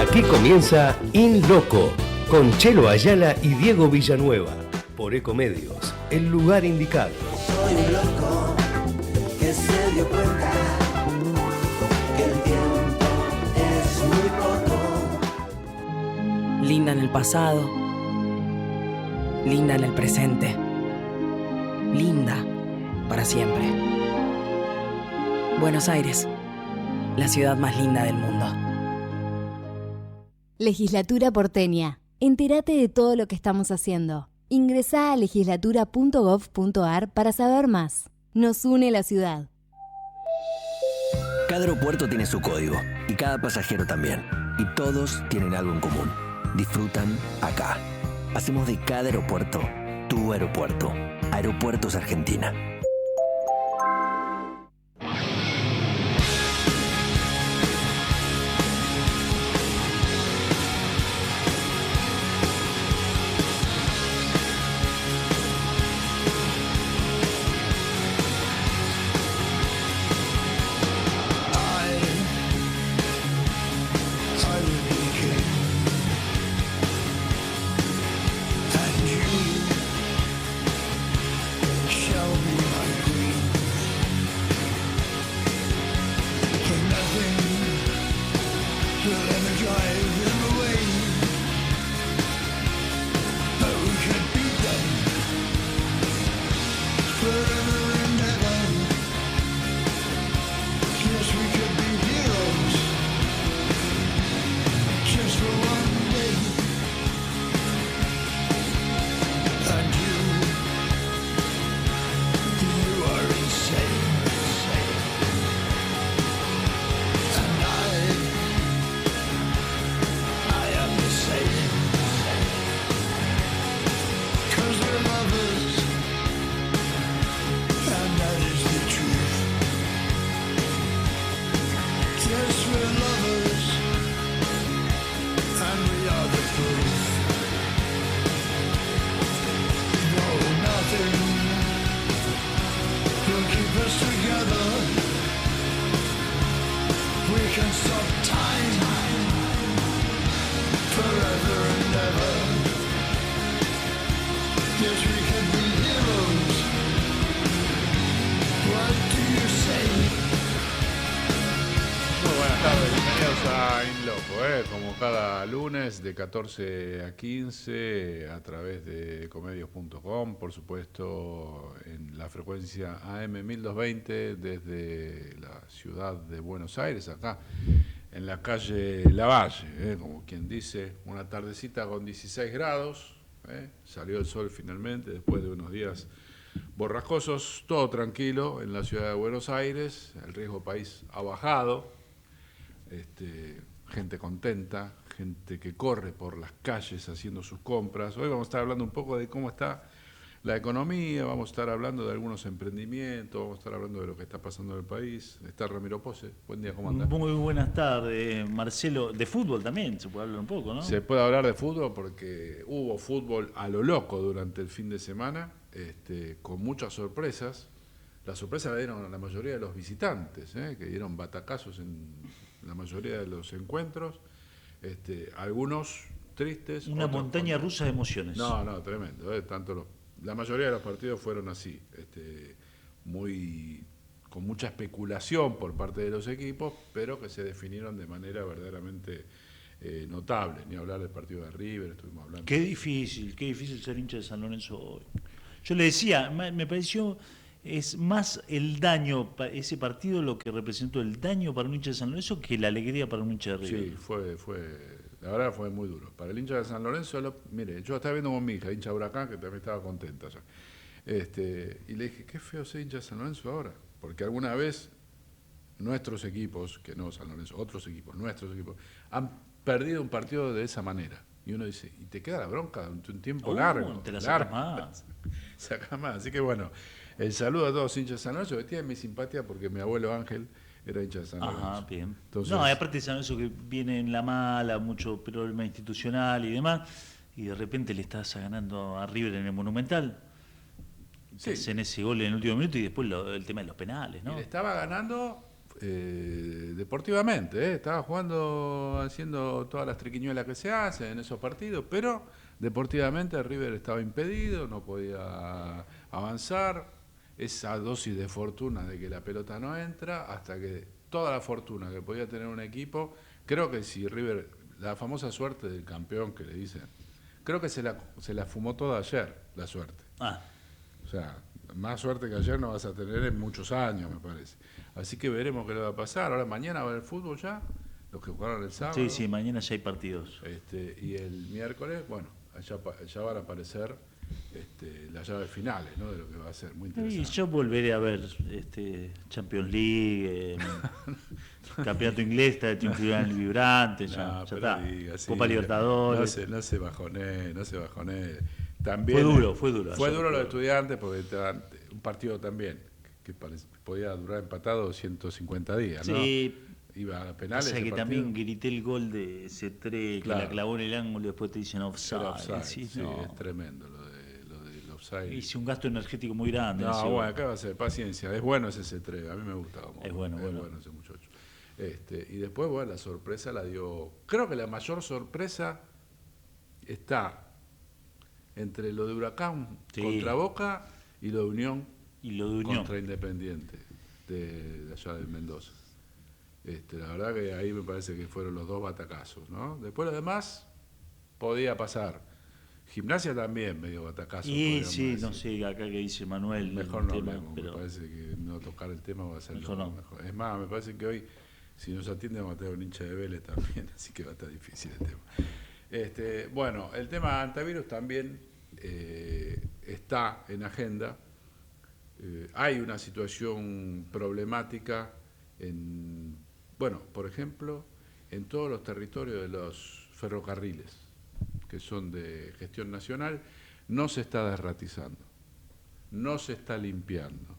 Aquí comienza In Loco, con Chelo Ayala y Diego Villanueva, por Ecomedios, el lugar indicado. Soy un loco que se dio cuenta que el tiempo es muy poco. Linda en el pasado, linda en el presente, linda para siempre. Buenos Aires, la ciudad más linda del mundo. Legislatura porteña. Entérate de todo lo que estamos haciendo. Ingresá a legislatura.gov.ar para saber más. Nos une la ciudad. Cada aeropuerto tiene su código y cada pasajero también. Y todos tienen algo en común. Disfrutan acá. Hacemos de cada aeropuerto tu aeropuerto. Aeropuertos Argentina. De 14 a 15 a través de ecomedios.com, por supuesto en la frecuencia AM 1220 desde la ciudad de Buenos Aires, acá en la calle Lavalle, como quien dice, una tardecita con 16 grados, salió el sol finalmente después de unos días borrascosos, todo tranquilo en la ciudad de Buenos Aires, el riesgo país ha bajado, gente contenta, gente que corre por las calles haciendo sus compras. Hoy vamos a estar hablando un poco de cómo está la economía, vamos a estar hablando de algunos emprendimientos, vamos a estar hablando de lo que está pasando en el país. Está Ramiro Pose. Buen día, ¿cómo andás? Muy buenas tardes, Marcelo. De fútbol también se puede hablar un poco, ¿no? Se puede hablar de fútbol porque hubo fútbol a lo loco durante el fin de semana, con muchas sorpresas. Las sorpresas la dieron la mayoría de los visitantes, que dieron batacazos en la mayoría de los encuentros. Algunos tristes. Una montaña rusa de emociones. No, tremendo. La mayoría de los partidos fueron así, con mucha especulación por parte de los equipos, pero que se definieron de manera verdaderamente notable. Ni hablar del partido de River, estuvimos hablando. Qué difícil ser hincha de San Lorenzo hoy. Yo le decía, me pareció, es más el daño, ese partido lo que representó el daño para un hincha de San Lorenzo que la alegría para un hincha de River. Sí, la verdad fue muy duro. Para el hincha de San Lorenzo, mire, yo estaba viendo con mi hija, hincha de Huracán, que también estaba contenta ya. Y le dije, qué feo ser hincha de San Lorenzo ahora, porque alguna vez nuestros equipos, que no San Lorenzo, nuestros equipos, han perdido un partido de esa manera. Y uno dice, y te queda la bronca durante un tiempo largo. Te la sacas más. Sacas más. Así que bueno, el saludo a todos los hinchas de San Lorenzo, que tienen mi simpatía porque mi abuelo Ángel era hincha de San Lorenzo. Ajá, bien. Entonces, no, y aparte de San Lorenzo que viene en la mala, mucho problema institucional y demás, y de repente le estás ganando a River en el Monumental. Sí. Hacen ese gol en el último minuto y después el tema de los penales, ¿no? Y le estaba ganando deportivamente, estaba jugando, haciendo todas las triquiñuelas que se hacen en esos partidos, pero deportivamente River estaba impedido, no podía avanzar, esa dosis de fortuna de que la pelota no entra, hasta que toda la fortuna que podía tener un equipo, creo que si River, la famosa suerte del campeón que le dicen, creo que se la fumó toda ayer, la suerte. O sea, más suerte que ayer no vas a tener en muchos años, me parece. Así que veremos qué le va a pasar. Ahora mañana va a haber fútbol ya, los que jugaron el sábado. Sí, mañana ya hay partidos. Y el miércoles, bueno, ya van a aparecer las llaves finales, ¿no? De lo que va a ser muy interesante. Y yo volveré a ver Champions League, campeonato inglés, está triunfal vibrante, ya está. Diga, sí, Copa Libertadores. No se bajonee. También, fue duro. Fue duro los estudiantes porque un partido también que podía durar empatado 150 días, ¿no? Sí. Iba a penales. O sea que partido. También grité el gol de C3, que la clavó en el ángulo y después te dicen offside. Sí, no. es tremendo lo del offside. Hice un gasto energético muy grande. No, bueno, acá va a ser paciencia. Es bueno ese C3, a mí me gusta. Es bueno ese muchacho. Y después, bueno, la sorpresa la dio. Creo que la mayor sorpresa está entre lo de Huracán contra Boca y lo de Unión, contra Independiente de allá de Mendoza. La verdad que ahí me parece que fueron los dos batacazos, ¿no? Después lo demás podía pasar. Gimnasia también medio batacazo. Sí, no sé, acá que dice Manuel. Mejor no hablemos, pero me parece que no tocar el tema va a ser mejor. Es más, me parece que hoy, si nos atiende, vamos a tener un hincha de Vélez también, así que va a estar difícil el tema. Bueno, el tema antivirus también está en agenda. Hay una situación problemática por ejemplo, en todos los territorios de los ferrocarriles, que son de gestión nacional, no se está derratizando, no se está limpiando,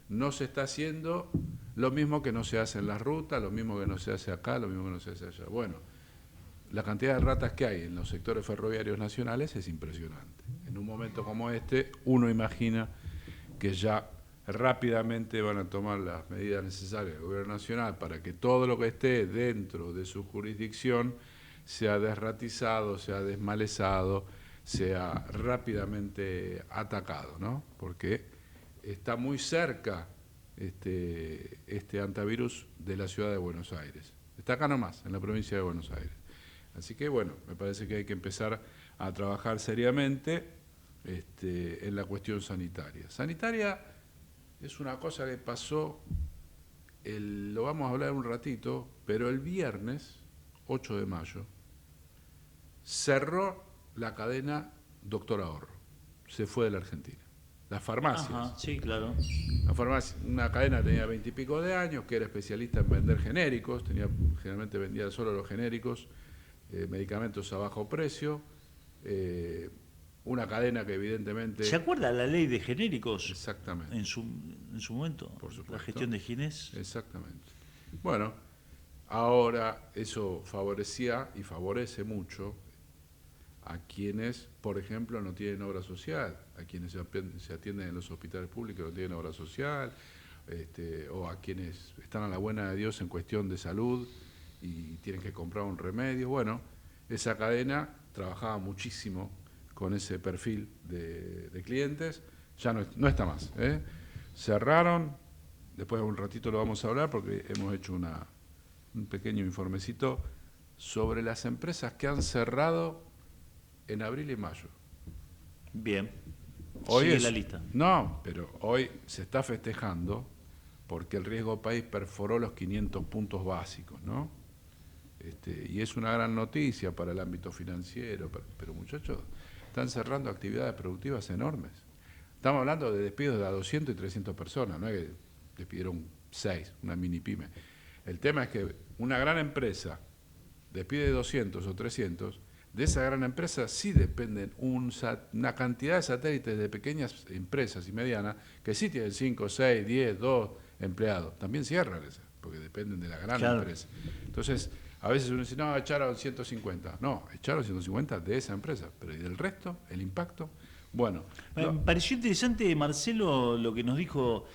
no se está haciendo lo mismo que no se hace en las rutas, lo mismo que no se hace acá, lo mismo que no se hace allá. Bueno, la cantidad de ratas que hay en los sectores ferroviarios nacionales es impresionante. En un momento como este, uno imagina que ya rápidamente van a tomar las medidas necesarias del Gobierno Nacional para que todo lo que esté dentro de su jurisdicción sea desratizado, sea desmalezado, sea rápidamente atacado, ¿no? Porque está muy cerca este antivirus de la ciudad de Buenos Aires. Está acá nomás, en la provincia de Buenos Aires. Así que, bueno, me parece que hay que empezar a trabajar seriamente en la cuestión sanitaria. Sanitaria es una cosa que pasó, lo vamos a hablar un ratito, pero el viernes, 8 de mayo, cerró la cadena Doctor Ahorro. Se fue de la Argentina. Las farmacias. Ajá, sí, claro. La farmacia, una cadena tenía 20 y pico de años, que era especialista en vender genéricos, generalmente vendía solo los genéricos, medicamentos a bajo precio, una cadena que evidentemente... ¿Se acuerda la ley de genéricos? Exactamente. En su momento, por supuesto. La gestión de Ginés. Exactamente. Bueno, ahora eso favorecía y favorece mucho a quienes, por ejemplo, no tienen obra social, a quienes se atienden en los hospitales públicos no tienen obra social, o a quienes están a la buena de Dios en cuestión de salud y tienen que comprar un remedio. Bueno, esa cadena trabajaba muchísimo con ese perfil de clientes, ya no está más. Cerraron, después de un ratito lo vamos a hablar porque hemos hecho un pequeño informecito sobre las empresas que han cerrado en abril y mayo. Bien. Hoy sigue la lista. No, pero hoy se está festejando porque el riesgo país perforó los 500 puntos básicos, ¿no? Y es una gran noticia para el ámbito financiero, pero muchachos, están cerrando actividades productivas enormes. Estamos hablando de despidos de a 200 y 300 personas, no es que despidieron 6, una mini pyme. El tema es que una gran empresa despide 200 o 300, de esa gran empresa sí dependen una cantidad de satélites de pequeñas empresas y medianas que sí tienen 5, 6, 10, 2 empleados. También cierran esas, porque dependen de la gran empresa. Entonces, a veces uno dice, no, echaron 150. No, echaron 150 de esa empresa, pero ¿y del resto? ¿El impacto? Bueno. Me pareció interesante, Marcelo, lo que nos dijo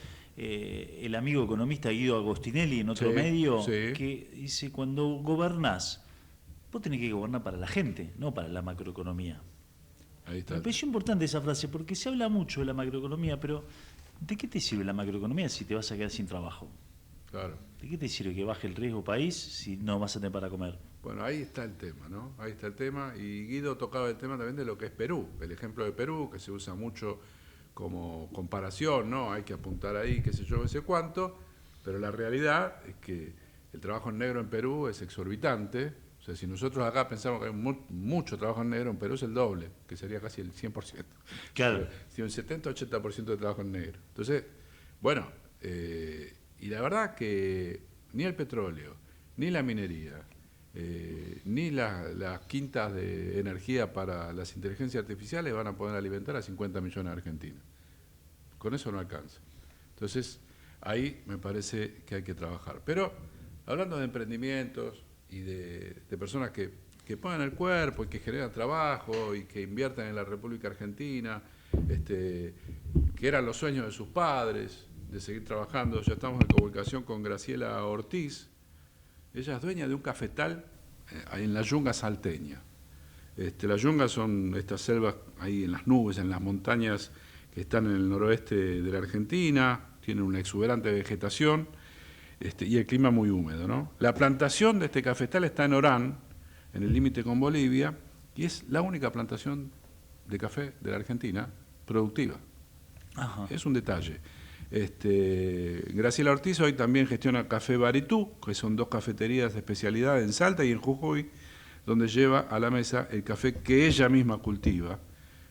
el amigo economista Guido Agostinelli en otro medio, que dice, cuando gobernás, vos tenés que gobernar para la gente, no para la macroeconomía. Ahí está. Me pareció importante esa frase, porque se habla mucho de la macroeconomía, pero ¿de qué te sirve la macroeconomía si te vas a quedar sin trabajo? Claro. ¿De qué te sirve que baje el riesgo país si no vas a tener para comer? Bueno, ahí está el tema, ¿no? Ahí está el tema. Y Guido tocaba el tema también de lo que es Perú. El ejemplo de Perú, que se usa mucho como comparación, ¿no? Hay que apuntar ahí, qué sé yo, qué sé cuánto. Pero la realidad es que el trabajo en negro en Perú es exorbitante. O sea, si nosotros acá pensamos que hay mucho trabajo en negro, en Perú es el doble, que sería casi el 100%. Claro. Si un 70-80% de trabajo en negro. Entonces, bueno, y la verdad que ni el petróleo, ni la minería, ni las quintas de energía para las inteligencias artificiales van a poder alimentar a 50 millones de argentinos. Con eso no alcanza. Entonces, ahí me parece que hay que trabajar. Pero, hablando de emprendimientos y de personas que ponen el cuerpo y que generan trabajo y que invierten en la República Argentina, que eran los sueños de sus padres, de seguir trabajando. Ya estamos en comunicación con Graciela Ortiz. Ella es dueña de un cafetal en la Yunga salteña. Las yungas son estas selvas ahí en las nubes, en las montañas que están en el noroeste de la Argentina, tienen una exuberante vegetación y el clima muy húmedo, ¿no? La plantación de este cafetal está en Orán, en el límite con Bolivia, y es la única plantación de café de la Argentina productiva. Ajá. Es un detalle. Graciela Ortiz hoy también gestiona Café Baritú, que son 2 cafeterías de especialidad en Salta y en Jujuy, donde lleva a la mesa el café que ella misma cultiva,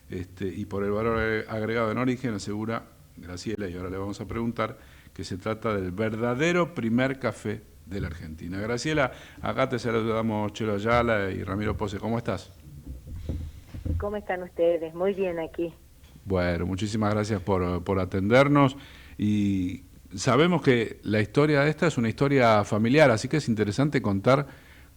y por el valor agregado en origen asegura Graciela, y ahora le vamos a preguntar, que se trata del verdadero primer café de la Argentina. Graciela, acá te saludamos Chelo Ayala y Ramiro Pose, ¿cómo estás? ¿Cómo están ustedes? Muy bien aquí. Bueno, muchísimas gracias por atendernos, y sabemos que la historia de esta es una historia familiar, así que es interesante contar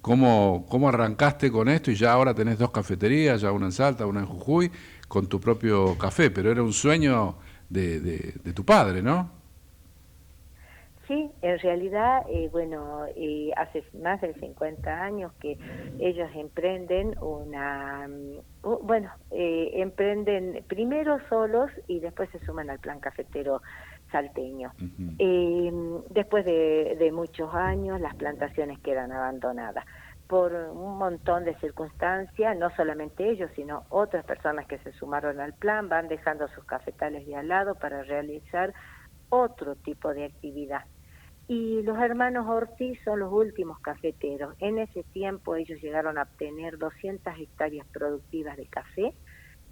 cómo arrancaste con esto, y ya ahora tenés 2 cafeterías, ya una en Salta, una en Jujuy, con tu propio café, pero era un sueño de tu padre, ¿no? Sí, en realidad, hace más de 50 años que ellos emprenden emprenden primero solos y después se suman al plan cafetero salteño. Después de muchos años, las plantaciones quedan abandonadas por un montón de circunstancias, no solamente ellos, sino otras personas que se sumaron al plan, van dejando sus cafetales de al lado para realizar otro tipo de actividad. Y los hermanos Ortiz son los últimos cafeteros. En ese tiempo ellos llegaron a obtener 200 hectáreas productivas de café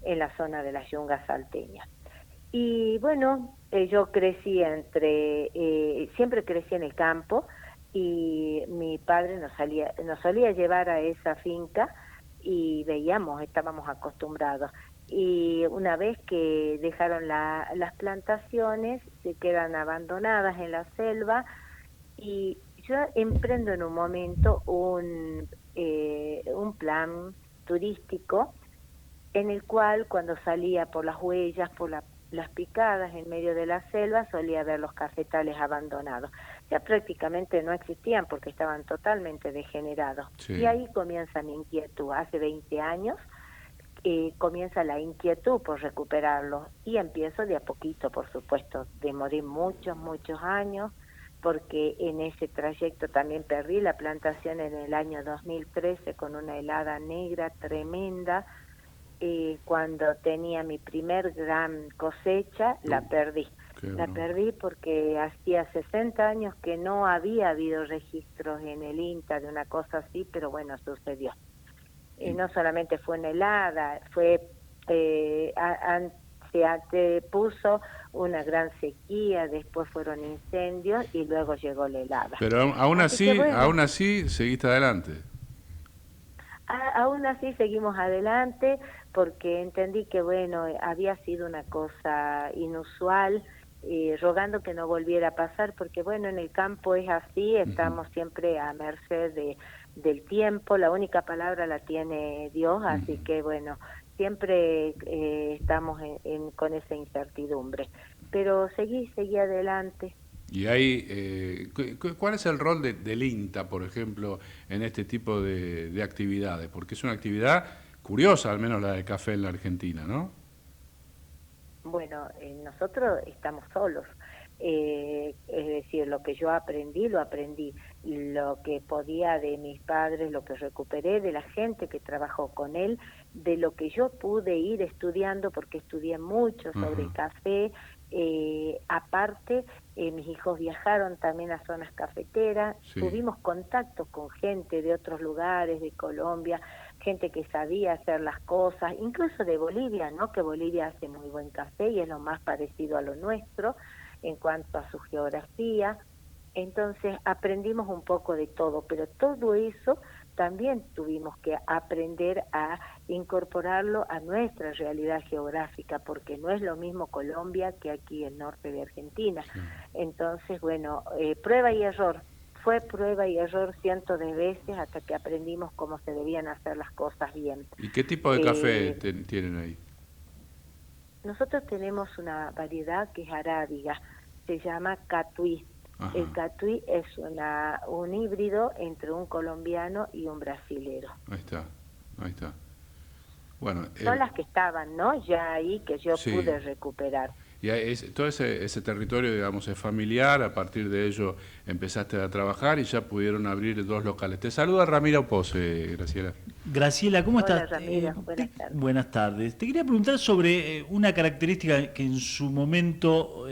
en la zona de las yungas salteñas. Y bueno, yo crecí siempre crecí en el campo, y mi padre nos solía llevar a esa finca y estábamos acostumbrados. Y una vez que dejaron las plantaciones, se quedan abandonadas en la selva, y yo emprendo en un momento un plan turístico en el cual, cuando salía por las huellas, por las picadas en medio de la selva, solía ver los cafetales abandonados. Ya prácticamente no existían porque estaban totalmente degenerados. Sí. Y ahí comienza mi inquietud. Hace 20 años comienza la inquietud por recuperarlos, y empiezo de a poquito, por supuesto. Demoré muchos años, porque en ese trayecto también perdí la plantación en el año 2013 con una helada negra tremenda. Cuando tenía mi primer gran cosecha, la perdí. La perdí porque hacía 60 años que no había habido registros en el INTA de una cosa así, pero bueno, sucedió. No solamente fue una helada, se antepuso una gran sequía, después fueron incendios y luego llegó la helada. Pero aún así seguiste adelante. Aún así seguimos adelante, porque entendí que había sido una cosa inusual, rogando que no volviera a pasar, porque en el campo es así, estamos siempre a merced del tiempo, la única palabra la tiene Dios, así que siempre estamos con esa incertidumbre. pero seguí adelante. Y ahí, ¿cuál es el rol del INTA, por ejemplo, en este tipo de actividades? Porque es una actividad curiosa, al menos la de café en la Argentina, ¿no? Bueno, nosotros estamos solos. Es decir, lo que yo aprendí, lo aprendí. Lo que podía de mis padres, lo que recuperé de la gente que trabajó con él, de lo que yo pude ir estudiando, porque estudié mucho sobre café. Aparte, mis hijos viajaron también a zonas cafeteras, tuvimos contactos con gente de otros lugares, de Colombia, gente que sabía hacer las cosas, incluso de Bolivia, ¿no? Que Bolivia hace muy buen café y es lo más parecido a lo nuestro en cuanto a su geografía. Entonces aprendimos un poco de todo, pero todo eso también tuvimos que aprender a incorporarlo a nuestra realidad geográfica, porque no es lo mismo Colombia que aquí el norte de Argentina. Entonces, bueno, prueba y error. Fue prueba y error cientos de veces hasta que aprendimos cómo se debían hacer las cosas bien. ¿Y qué tipo de café tienen ahí? Nosotros tenemos una variedad que es arábiga, se llama Catuí. Ajá. El Catuí es un híbrido entre un colombiano y un brasilero. Ahí está. Bueno, son las que estaban, ¿no? Ya ahí que yo pude recuperar. Y todo ese territorio, digamos, es familiar, a partir de ello empezaste a trabajar y ya pudieron abrir 2 locales. Te saluda Ramiro Pose, Graciela. Graciela, ¿cómo Hola, estás? Ramiro, buenas tardes. Buenas tardes. Te quería preguntar sobre una característica que en su momento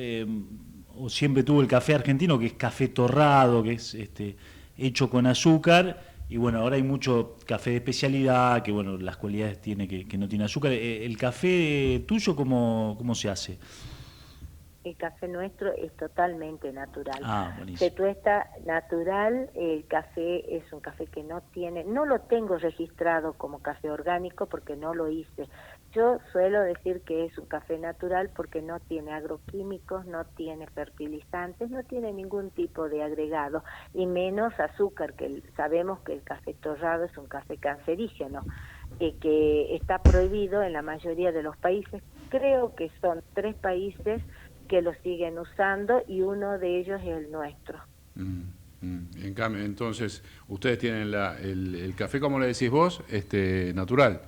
o siempre tuvo el café argentino, que es café torrado, que es hecho con azúcar. Y bueno, ahora hay mucho café de especialidad, que bueno, las cualidades tiene que no tiene azúcar. ¿El café tuyo cómo se hace? El café nuestro es totalmente natural. Buenísimo. Se tuesta natural, el café es un café que no lo tengo registrado como café orgánico porque no lo hice. Yo suelo decir que es un café natural porque no tiene agroquímicos, no tiene fertilizantes, no tiene ningún tipo de agregado y menos azúcar, que sabemos que el café torrado es un café cancerígeno, que está prohibido en la mayoría de los países. Creo que son 3 países que lo siguen usando y uno de ellos es el nuestro. En cambio, entonces, ustedes tienen el café, como le decís vos, natural.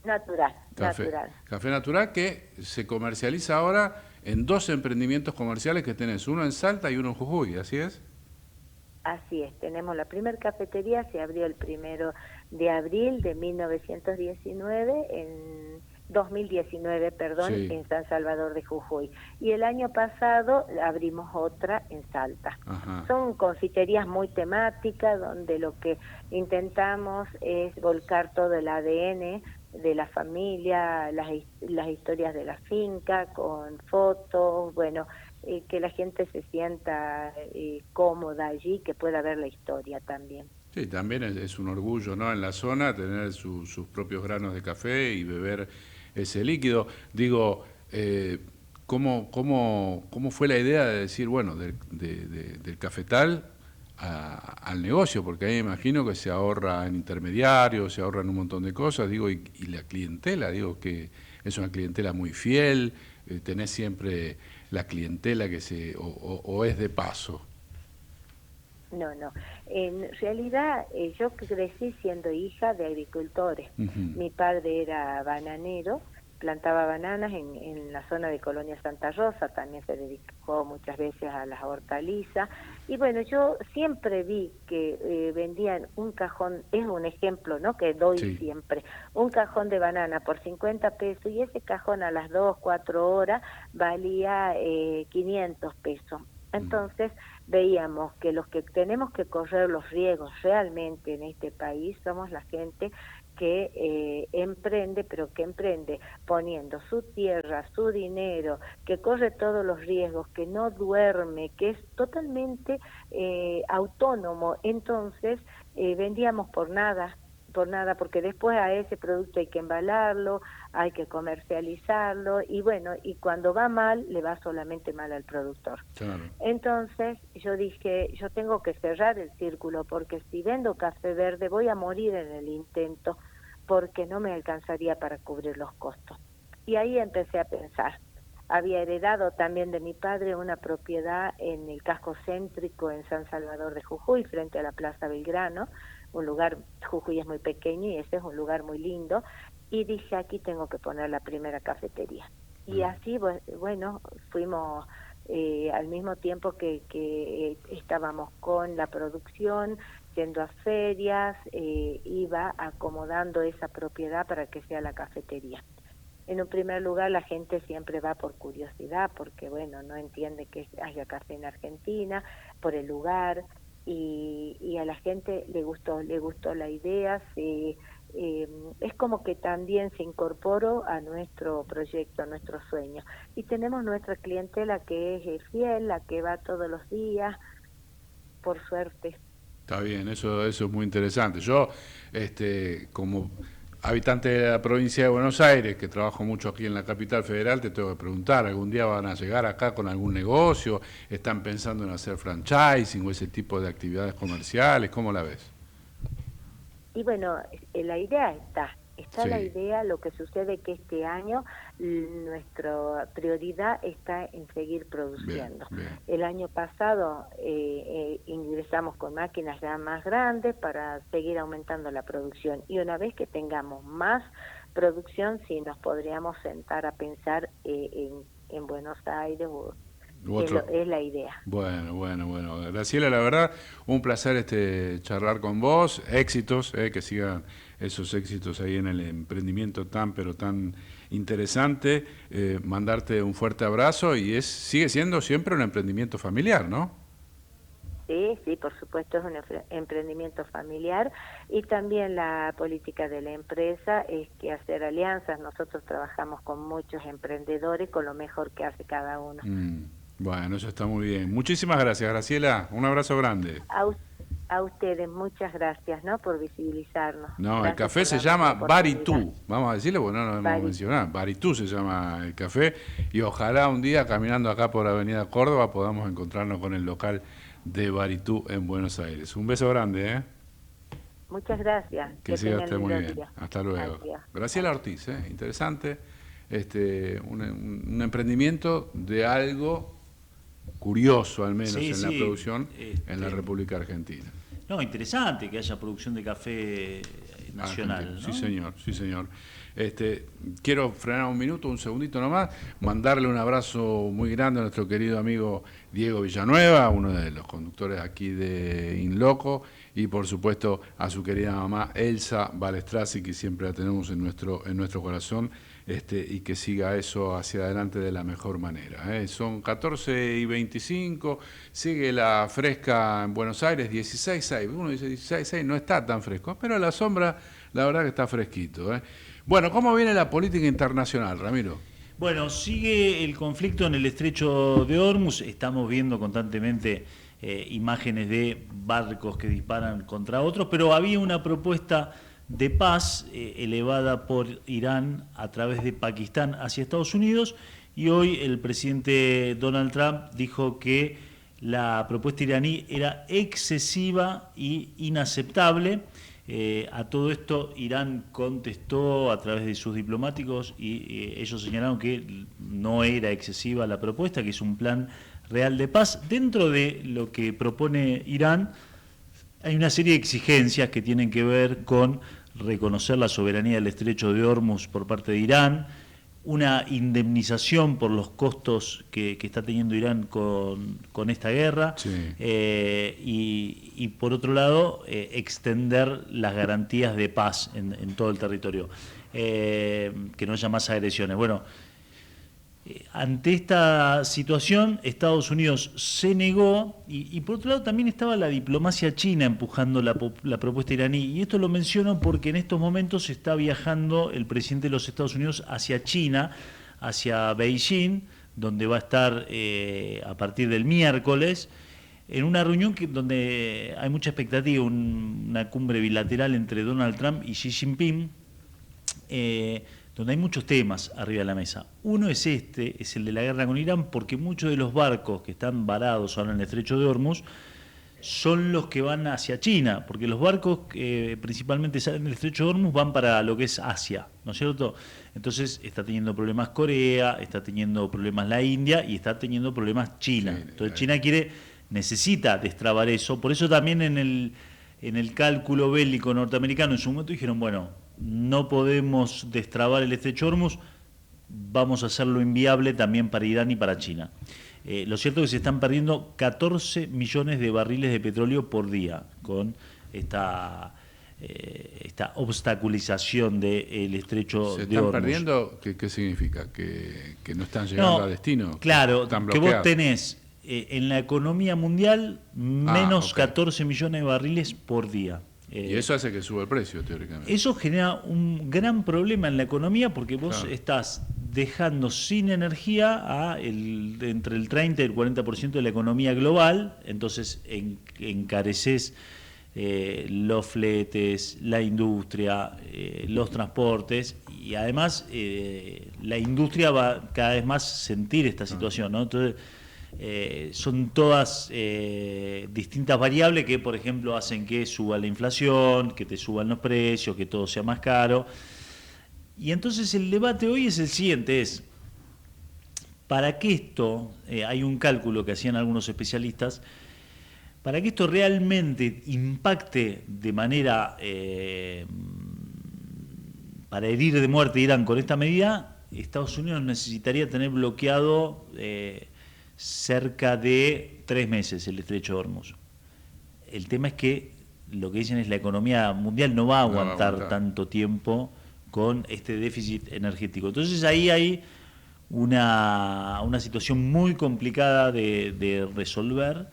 Natural. Café natural que se comercializa ahora en 2 emprendimientos comerciales que tenés, uno en Salta y uno en Jujuy, ¿así es? Así es, tenemos la primer cafetería, se abrió el 1 de abril de 2019, en San Salvador de Jujuy. Y el año pasado abrimos otra en Salta. Ajá. Son confiterías muy temáticas, donde lo que intentamos es volcar todo el ADN de la familia, las historias de la finca, con fotos, que la gente se sienta cómoda allí, que pueda ver la historia también. Sí, también es un orgullo, ¿no? En la zona tener sus propios granos de café y beber ese líquido. Digo, ¿cómo fue la idea de decir, bueno, del cafetal al negocio? Porque ahí me imagino que se ahorra en intermediarios, se ahorra en un montón de cosas, digo, y la clientela, digo que es una clientela muy fiel, tenés siempre la clientela que o es de paso. No. En realidad, yo crecí siendo hija de agricultores. Mi padre era bananero, plantaba bananas en la zona de Colonia Santa Rosa, también se dedicó muchas veces a las hortalizas. Y bueno, yo siempre vi que vendían un cajón, es un ejemplo, ¿no?, que doy siempre, un cajón de banana por 50 pesos, y ese cajón a las 2, 4 horas valía 500 pesos. Entonces veíamos que los que tenemos que correr los riesgos realmente en este país somos la gente que emprende, pero que emprende poniendo su tierra, su dinero, que corre todos los riesgos, que no duerme, que es totalmente autónomo. Entonces vendíamos por nada, porque después a ese producto hay que embalarlo, hay que comercializarlo, y cuando va mal, le va solamente mal al productor. Claro. Entonces yo dije, yo tengo que cerrar el círculo, porque si vendo café verde voy a morir en el intento, porque no me alcanzaría para cubrir los costos. Y ahí empecé a pensar, había heredado también de mi padre una propiedad en el casco céntrico en San Salvador de Jujuy, frente a la Plaza Belgrano, un lugar, Jujuy es muy pequeño y ese es un lugar muy lindo, y dije, aquí tengo que poner la primera cafetería. Y así, bueno, fuimos al mismo tiempo que estábamos con la producción, yendo a ferias, iba acomodando esa propiedad para que sea la cafetería. En un primer lugar, la gente siempre va por curiosidad, porque, bueno, no entiende que haya café en Argentina, por el lugar, y a la gente le gustó la idea, es como que también se incorporó a nuestro proyecto, a nuestro sueño. Y tenemos nuestra clientela que es fiel, la que va todos los días, por suerte. Está bien, eso es muy interesante. Yo, como habitante de la provincia de Buenos Aires, que trabajo mucho aquí en la capital federal, te tengo que preguntar, ¿algún día van a llegar acá con algún negocio? ¿Están pensando en hacer franchising o ese tipo de actividades comerciales? ¿Cómo la ves? Y bueno, la idea está Sí. la idea, lo que sucede que este año nuestra prioridad está en seguir produciendo. Bien, bien. El año pasado ingresamos con máquinas ya más grandes para seguir aumentando la producción, y una vez que tengamos más producción, sí nos podríamos sentar a pensar en Buenos Aires, es la idea. Bueno. Graciela, la verdad, un placer charlar con vos. Éxitos, que sigan esos éxitos ahí en el emprendimiento pero tan interesante. Mandarte un fuerte abrazo, y sigue siendo siempre un emprendimiento familiar, ¿no? Sí, por supuesto, es un emprendimiento familiar, y también la política de la empresa es que hacer alianzas. Nosotros trabajamos con muchos emprendedores, con lo mejor que hace cada uno. Bueno, eso está muy bien. Muchísimas gracias, Graciela. Un abrazo grande. A ustedes, muchas gracias, ¿no?, por visibilizarnos. No, Gracias el café por se darnos llama la oportunidad. Baritú. Vamos a decirlo porque no lo hemos mencionado. Baritú se llama el café, y ojalá un día, caminando acá por Avenida Córdoba, podamos encontrarnos con el local de Baritú en Buenos Aires. Un beso grande, ¿eh? Muchas gracias. Que siga tengan usted muy lindo bien. día. Hasta luego. Adiós. Graciela Ortiz, interesante. Un emprendimiento de algo curioso, al menos, Sí, en la sí, producción en la República Argentina. No, interesante que haya producción de café nacional, ¿no? Sí, señor. Quiero frenar un segundito nomás, mandarle un abrazo muy grande a nuestro querido amigo Diego Villanueva, uno de los conductores aquí de In Loco, y por supuesto a su querida mamá Elsa Balestrasi, que siempre la tenemos en nuestro corazón, y que siga eso hacia adelante de la mejor manera. Son 14:25, sigue la fresca en Buenos Aires, 16:06. Uno dice 16:06, no está tan fresco, pero a la sombra la verdad que está fresquito. Bueno, ¿cómo viene la política internacional, Ramiro? Bueno, sigue el conflicto en el estrecho de Hormuz. Estamos viendo constantemente imágenes de barcos que disparan contra otros, pero había una propuesta de paz elevada por Irán a través de Pakistán hacia Estados Unidos, y hoy el presidente Donald Trump dijo que la propuesta iraní era excesiva y inaceptable. A todo esto Irán contestó a través de sus diplomáticos, y ellos señalaron que no era excesiva la propuesta, que es un plan real de paz. Dentro de lo que propone Irán hay una serie de exigencias que tienen que ver con reconocer la soberanía del estrecho de Hormuz por parte de Irán, una indemnización por los costos que está teniendo Irán con esta guerra, Sí. Y por otro lado, extender las garantías de paz en todo el territorio, que no haya más agresiones. Bueno, ante esta situación, Estados Unidos se negó, y por otro lado también estaba la diplomacia china empujando la propuesta iraní. Y esto lo menciono porque en estos momentos está viajando el presidente de los Estados Unidos hacia China, hacia Beijing, donde va a estar a partir del miércoles, en una reunión donde hay mucha expectativa, una cumbre bilateral entre Donald Trump y Xi Jinping, donde hay muchos temas arriba de la mesa. Uno es el de la guerra con Irán, porque muchos de los barcos que están varados ahora en el estrecho de Hormuz son los que van hacia China, porque los barcos que principalmente salen del Estrecho de Hormuz van para lo que es Asia, ¿no es cierto? Entonces está teniendo problemas Corea, está teniendo problemas la India y está teniendo problemas China. Entonces China necesita destrabar eso, por eso también en el cálculo bélico norteamericano en su momento dijeron, bueno, no podemos destrabar el Estrecho de Hormuz, vamos a hacerlo inviable también para Irán y para China. Lo cierto es que se están perdiendo 14 millones de barriles de petróleo por día con esta obstaculización del estrecho de Hormuz. ¿Se están perdiendo? ¿Qué significa? ¿Que no están llegando a destino? Claro, que vos tenés en la economía mundial menos 14 millones de barriles por día. Y eso hace que suba el precio, teóricamente. Eso genera un gran problema en la economía porque vos estás dejando sin energía entre el 30 y el 40% de la economía global, entonces encareces los fletes, la industria, los transportes, y además la industria va cada vez más a sentir esta situación, ¿no? Entonces son todas distintas variables que, por ejemplo, hacen que suba la inflación, que te suban los precios, que todo sea más caro. Y entonces el debate hoy es el siguiente, para que esto, hay un cálculo que hacían algunos especialistas, para que esto realmente impacte de manera, para herir de muerte a Irán con esta medida, Estados Unidos necesitaría tener bloqueado cerca de 3 meses el Estrecho de Hormuz. El tema es que lo que dicen es la economía mundial no va a aguantar tanto tiempo con este déficit energético. Entonces ahí hay una situación muy complicada de resolver,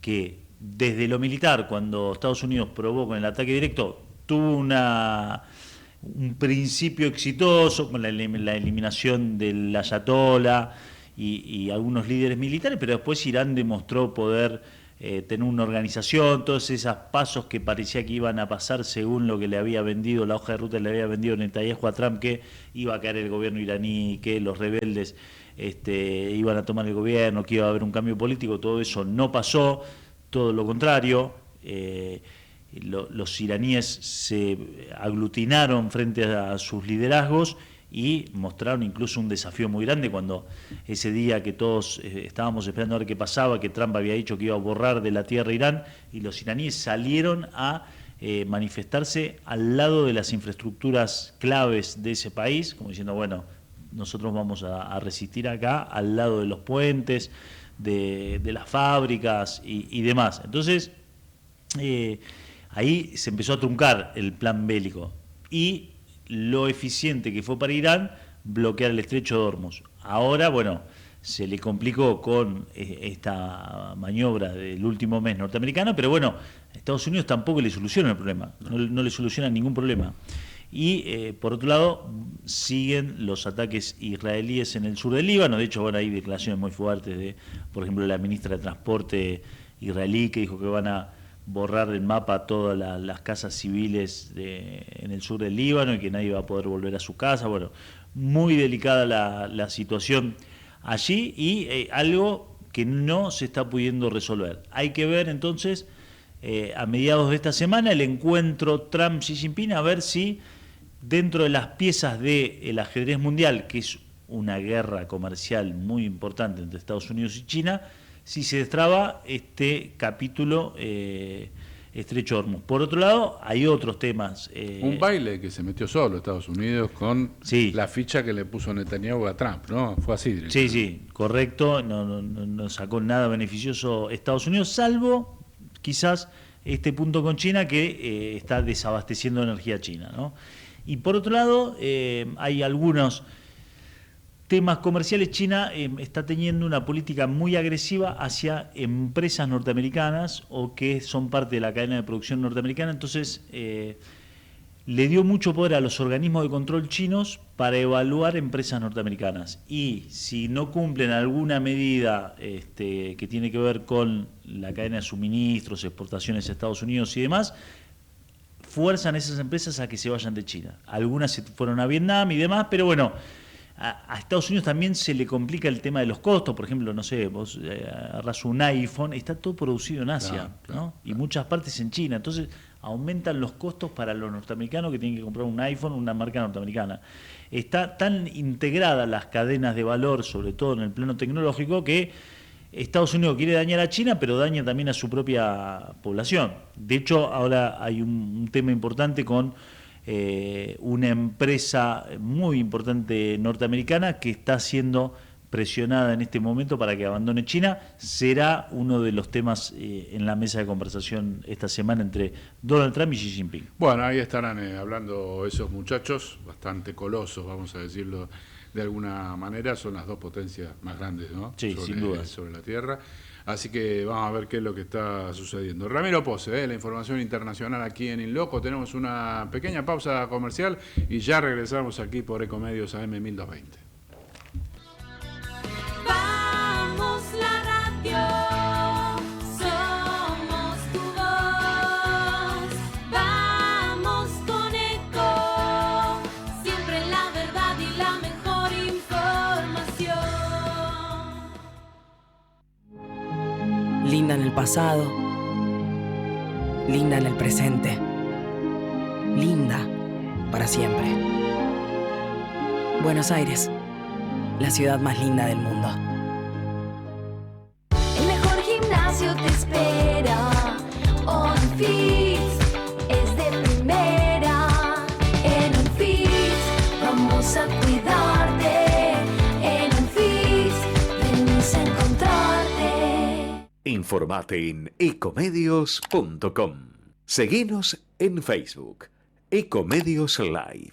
que desde lo militar, cuando Estados Unidos probó con el ataque directo, tuvo un principio exitoso con la eliminación del ayatolá y algunos líderes militares, pero después Irán demostró poder tener una organización, todos esos pasos que parecía que iban a pasar según lo que le había vendido, la hoja de ruta le había vendido Netanyahu a Trump, que iba a caer el gobierno iraní, que los rebeldes iban a tomar el gobierno, que iba a haber un cambio político, todo eso no pasó, todo lo contrario. Los iraníes se aglutinaron frente a sus liderazgos y mostraron incluso un desafío muy grande cuando ese día que todos estábamos esperando a ver qué pasaba, que Trump había dicho que iba a borrar de la tierra Irán, y los iraníes salieron a manifestarse al lado de las infraestructuras claves de ese país, como diciendo, bueno, nosotros vamos a resistir acá, al lado de los puentes, de las fábricas y demás. Entonces, ahí se empezó a truncar el plan bélico y lo eficiente que fue para Irán bloquear el Estrecho de Hormuz. Ahora, bueno, se le complicó con esta maniobra del último mes norteamericana, pero bueno, Estados Unidos tampoco le soluciona el problema, no le soluciona ningún problema. Y por otro lado, siguen los ataques israelíes en el sur del Líbano. De hecho, bueno, hay declaraciones muy fuertes de, por ejemplo, la ministra de Transporte israelí, que dijo que van a borrar del mapa todas las casas civiles en el sur del Líbano y que nadie va a poder volver a su casa. Bueno, muy delicada la situación allí y algo que no se está pudiendo resolver. Hay que ver entonces, a mediados de esta semana, el encuentro Trump-Xi Jinping, a ver si dentro de las piezas del ajedrez mundial, que es una guerra comercial muy importante entre Estados Unidos y China, si se destraba este capítulo Estrecho de Hormuz. Por otro lado, hay otros temas. Un baile que se metió solo Estados Unidos con la ficha que le puso Netanyahu a Trump, ¿no? Fue así directamente. Sí, correcto. No sacó nada beneficioso Estados Unidos, salvo quizás este punto con China que está desabasteciendo energía china, ¿no? Y por otro lado, hay algunos temas comerciales. China está teniendo una política muy agresiva hacia empresas norteamericanas o que son parte de la cadena de producción norteamericana, entonces le dio mucho poder a los organismos de control chinos para evaluar empresas norteamericanas, y si no cumplen alguna medida que tiene que ver con la cadena de suministros, exportaciones a Estados Unidos y demás, fuerzan a esas empresas a que se vayan de China. Algunas se fueron a Vietnam y demás, pero bueno, a Estados Unidos también se le complica el tema de los costos. Por ejemplo, no sé, vos agarrás un iPhone, está todo producido en Asia, ¿no? Y muchas partes en China. Entonces aumentan los costos para los norteamericanos que tienen que comprar un iPhone, una marca norteamericana. Está tan integradas las cadenas de valor, sobre todo en el plano tecnológico, que Estados Unidos quiere dañar a China, pero daña también a su propia población. De hecho, ahora hay un tema importante con una empresa muy importante norteamericana que está siendo presionada en este momento para que abandone China. Será uno de los temas en la mesa de conversación esta semana entre Donald Trump y Xi Jinping. Bueno, ahí estarán hablando esos muchachos, bastante colosos, vamos a decirlo de alguna manera. Son las dos potencias más grandes, ¿no? Sí, sin duda. Sobre la Tierra. Así que vamos a ver qué es lo que está sucediendo. Ramiro Pose, la información internacional aquí en In Loco. Tenemos una pequeña pausa comercial y ya regresamos aquí por Ecomedios AM 1220. Vamos la radio, somos tu voz. Vamos con Eco, siempre la verdad y la mejor información. Linda en el pasado, linda en el presente, linda para siempre. Buenos Aires, la ciudad más linda del mundo. El mejor gimnasio te espera. OnFit es de primera. En OnFit vamos a cuidarte. En OnFit venimos a encontrarte. Informate en ecomedios.com. Seguinos en Facebook, Ecomedios Live.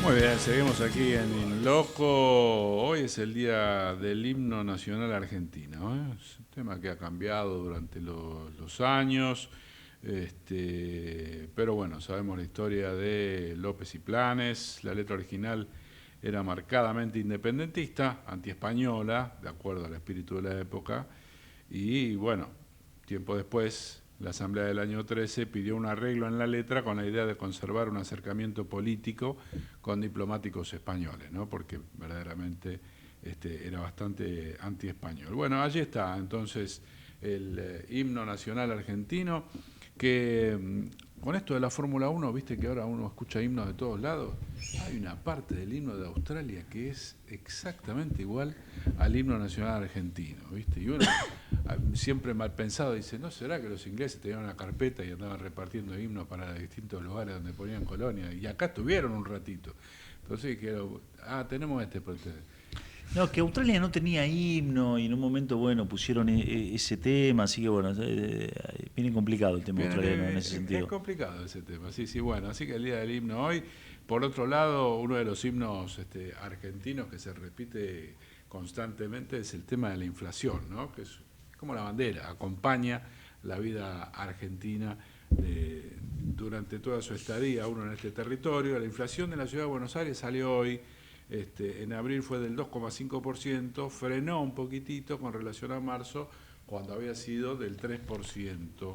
Muy bien, seguimos aquí en In Loco. Hoy es el día del himno nacional argentino, ¿eh? Es un tema que ha cambiado durante los años, pero bueno, sabemos la historia de López y Planes. La letra original era marcadamente independentista, antiespañola, de acuerdo al espíritu de la época, y bueno, tiempo después la Asamblea del año 13 pidió un arreglo en la letra con la idea de conservar un acercamiento político con diplomáticos españoles, ¿no? Porque verdaderamente era bastante antiespañol. Bueno, allí está entonces el himno nacional argentino, que con esto de la Fórmula 1, viste que ahora uno escucha himnos de todos lados. Hay una parte del himno de Australia que es exactamente igual al himno nacional argentino, viste. Y uno siempre mal pensado dice, ¿no será que los ingleses tenían una carpeta y andaban repartiendo himnos para distintos lugares donde ponían colonia? Y acá estuvieron un ratito. Entonces dijeron, tenemos No, que Australia no tenía himno y en un momento, bueno, pusieron ese tema, así que bueno, viene complicado el tema australiano en ese sentido. Es complicado ese tema, sí, bueno, así que el día del himno hoy. Por otro lado, uno de los himnos argentinos que se repite constantemente es el tema de la inflación, ¿no? Que es como la bandera, acompaña la vida argentina durante toda su estadía, uno en este territorio. La inflación de la ciudad de Buenos Aires salió hoy. En abril fue del 2,5%, frenó un poquitito con relación a marzo, cuando había sido del 3%.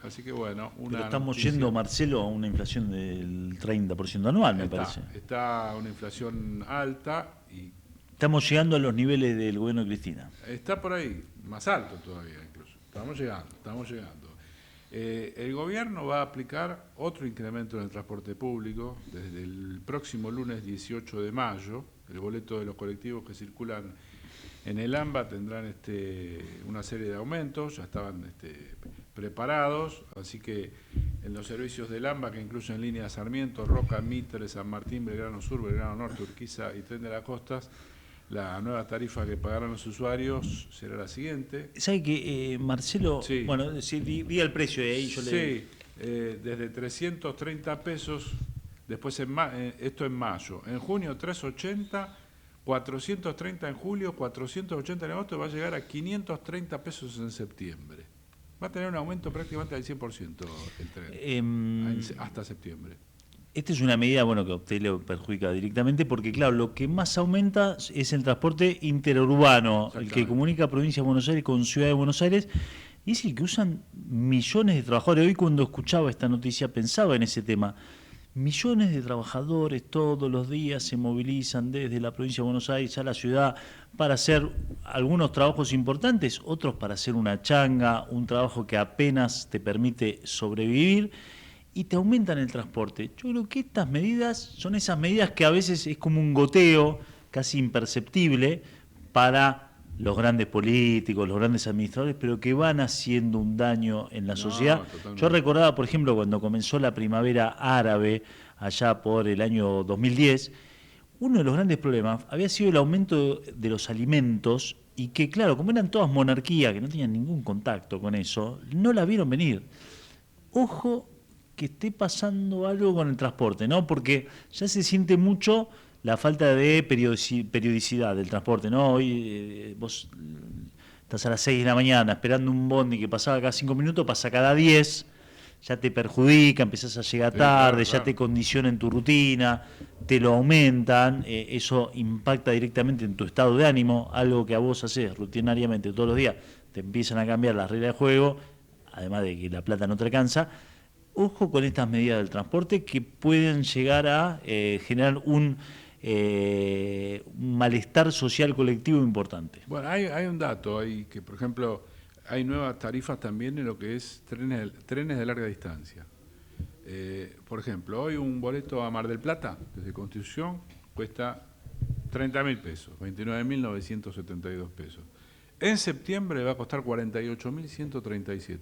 Así que bueno, Pero estamos yendo, Marcelo, a una inflación del 30% anual, me parece. Está una inflación alta y... Estamos llegando a los niveles del gobierno de Cristina. Está por ahí, más alto todavía incluso. Estamos llegando. El gobierno va a aplicar otro incremento en el transporte público desde el próximo lunes 18 de mayo. El boleto de los colectivos que circulan En el AMBA tendrán una serie de aumentos, ya estaban preparados, así que en los servicios del AMBA, que incluyen línea Sarmiento, Roca, Mitre, San Martín, Belgrano Sur, Belgrano Norte, Urquiza y Tren de las Costas, la nueva tarifa que pagarán los usuarios será la siguiente. ¿Sabe que Marcelo? Sí. Bueno, si diga el precio de ahí, yo le... Sí, desde 330 pesos, después esto en mayo, en junio 380, 430 en julio, 480 en agosto, va a llegar a 530 pesos en septiembre. Va a tener un aumento prácticamente del 100% el tren, hasta septiembre. Esta es una medida, bueno, que a usted le perjudica directamente porque, claro, lo que más aumenta es el transporte interurbano, el que comunica provincia de Buenos Aires con Ciudad de Buenos Aires, y es el que usan millones de trabajadores. Hoy cuando escuchaba esta noticia pensaba en ese tema. Millones de trabajadores todos los días se movilizan desde la provincia de Buenos Aires a la ciudad para hacer algunos trabajos importantes, otros para hacer una changa, un trabajo que apenas te permite sobrevivir, y te aumentan el transporte. Yo creo que estas medidas son esas medidas que a veces es como un goteo casi imperceptible para los grandes políticos, los grandes administradores, pero que van haciendo un daño en la sociedad. Totalmente. Yo recordaba, por ejemplo, cuando comenzó la primavera árabe, allá por el año 2010, uno de los grandes problemas había sido el aumento de los alimentos y que, claro, como eran todas monarquías, que no tenían ningún contacto con eso, no la vieron venir. Ojo que esté pasando algo con el transporte, ¿no? Porque ya se siente mucho la falta de periodicidad del transporte, ¿no? Hoy vos estás a las 6 de la mañana esperando un bondi que pasaba cada 5 minutos, pasa cada 10, ya te perjudica, empezás a llegar tarde, ya te condiciona en tu rutina, te lo aumentan, eso impacta directamente en tu estado de ánimo, algo que a vos haces rutinariamente todos los días, te empiezan a cambiar las reglas de juego, además de que la plata no te alcanza. Ojo con estas medidas del transporte que pueden llegar a generar un malestar social colectivo importante. Bueno, hay un dato ahí que, por ejemplo, hay nuevas tarifas también en lo que es trenes de larga distancia. Por ejemplo, hoy un boleto a Mar del Plata, desde Constitución, cuesta 30.000 pesos, 29.972 pesos. En septiembre va a costar 48.137,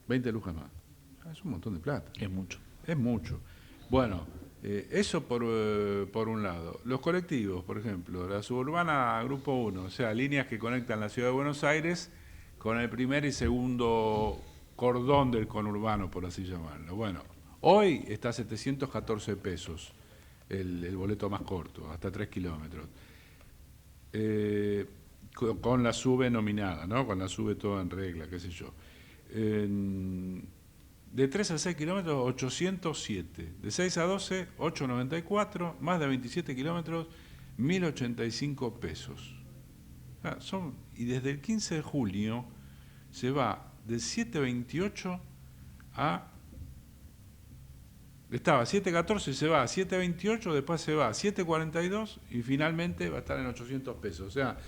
20 lucas más. Es un montón de plata. Es mucho. Es mucho. Bueno, eso por un lado. Los colectivos, por ejemplo, la suburbana Grupo 1, o sea, líneas que conectan la ciudad de Buenos Aires con el primer y segundo cordón del conurbano, por así llamarlo. Bueno, hoy está a 714 pesos el boleto más corto, hasta 3 kilómetros. Con la SUBE nominada, ¿no? Con la SUBE toda en regla, qué sé yo. De 3 a 6 kilómetros, 807. De 6 a 12, 894. Más de 27 kilómetros, 1.085 pesos. Y desde el 15 de junio se va de 7.28 a... Estaba a 7.14, se va a 7.28, después se va a 7.42 y finalmente va a estar en 800 pesos. O sea,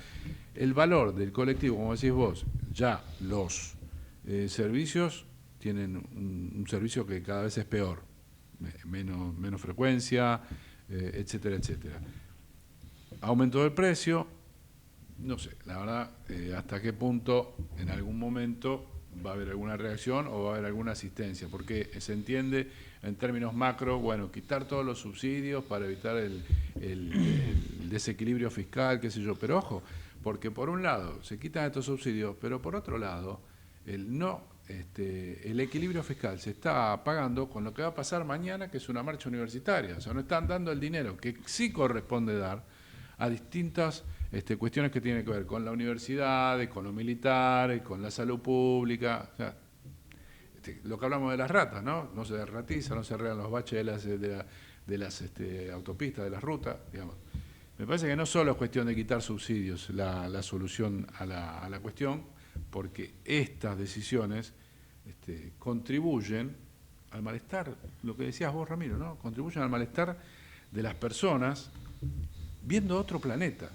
el valor del colectivo, como decís vos, ya los servicios tienen un servicio que cada vez es peor, menos frecuencia, etcétera, etcétera. Aumento del precio, no sé, la verdad, hasta qué punto en algún momento va a haber alguna reacción o va a haber alguna asistencia, porque se entiende en términos macro, bueno, quitar todos los subsidios para evitar el desequilibrio fiscal, qué sé yo, pero ojo, porque por un lado se quitan estos subsidios, pero por otro lado, el equilibrio fiscal se está pagando con lo que va a pasar mañana, que es una marcha universitaria. O sea, no están dando el dinero que sí corresponde dar a distintas cuestiones que tienen que ver con la universidad, con los militares, con la salud pública. O sea, lo que hablamos de las ratas, ¿no? No se derratiza, no se arreglan los baches de las autopistas, de las rutas, digamos. Me parece que no solo es cuestión de quitar subsidios la solución a la cuestión, porque estas decisiones contribuyen al malestar, lo que decías vos, Ramiro, ¿no? Contribuyen al malestar de las personas viendo otro planeta.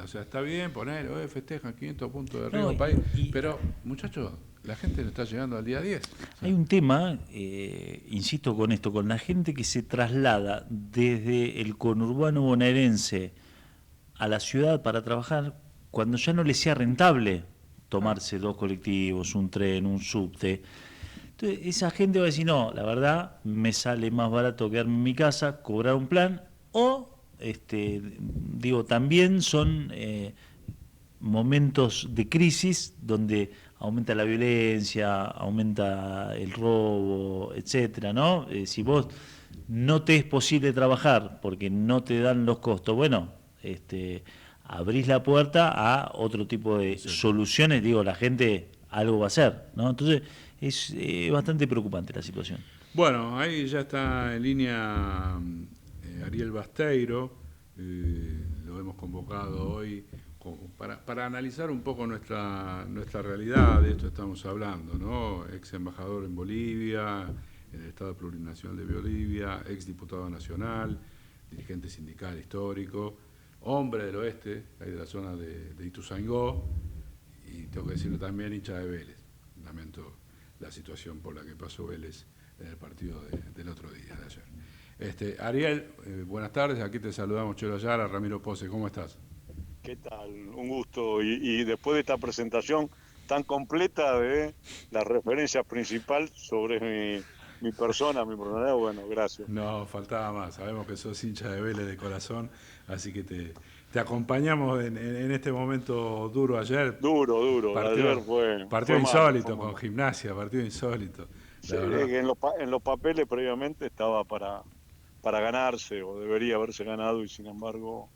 O sea, está bien poner, festejan 500 puntos de río país, pero, muchachos, la gente no está llegando al día 10. Hay un tema, insisto con esto, con la gente que se traslada desde el conurbano bonaerense a la ciudad para trabajar cuando ya no les sea rentable tomarse 2 colectivos, un tren, un subte. Entonces esa gente va a decir, no, la verdad me sale más barato quedarme en mi casa, cobrar un plan, o también son momentos de crisis donde aumenta la violencia, aumenta el robo, etcétera, ¿no? Si vos no te es posible trabajar porque no te dan los costos, bueno, abrís la puerta a otro tipo de soluciones, la gente algo va a hacer, ¿no? Entonces es bastante preocupante la situación. Bueno, ahí ya está en línea Ariel Basteiro, lo hemos convocado hoy para analizar un poco nuestra realidad, de esto estamos hablando, ¿no? Ex embajador en Bolivia, en el Estado Plurinacional de Bolivia, ex diputado nacional, dirigente sindical histórico, hombre del oeste, ahí de la zona de Ituzaingó, y tengo que decirlo también, hincha de Vélez. Lamento la situación por la que pasó Vélez en el partido del otro día, de ayer. Ariel, buenas tardes, aquí te saludamos Chelo Ayala, Ramiro Pose, ¿cómo estás? ¿Qué tal? Un gusto. Y después de esta presentación tan completa de la referencia principal sobre mi persona, mi personalidad, bueno, gracias. No, faltaba más. Sabemos que sos hincha de Vélez de corazón, así que te acompañamos en este momento duro ayer. Duro. Ayer partido insólito con Gimnasia, partido insólito. Sí, en los papeles previamente estaba para ganarse, o debería haberse ganado, y sin embargo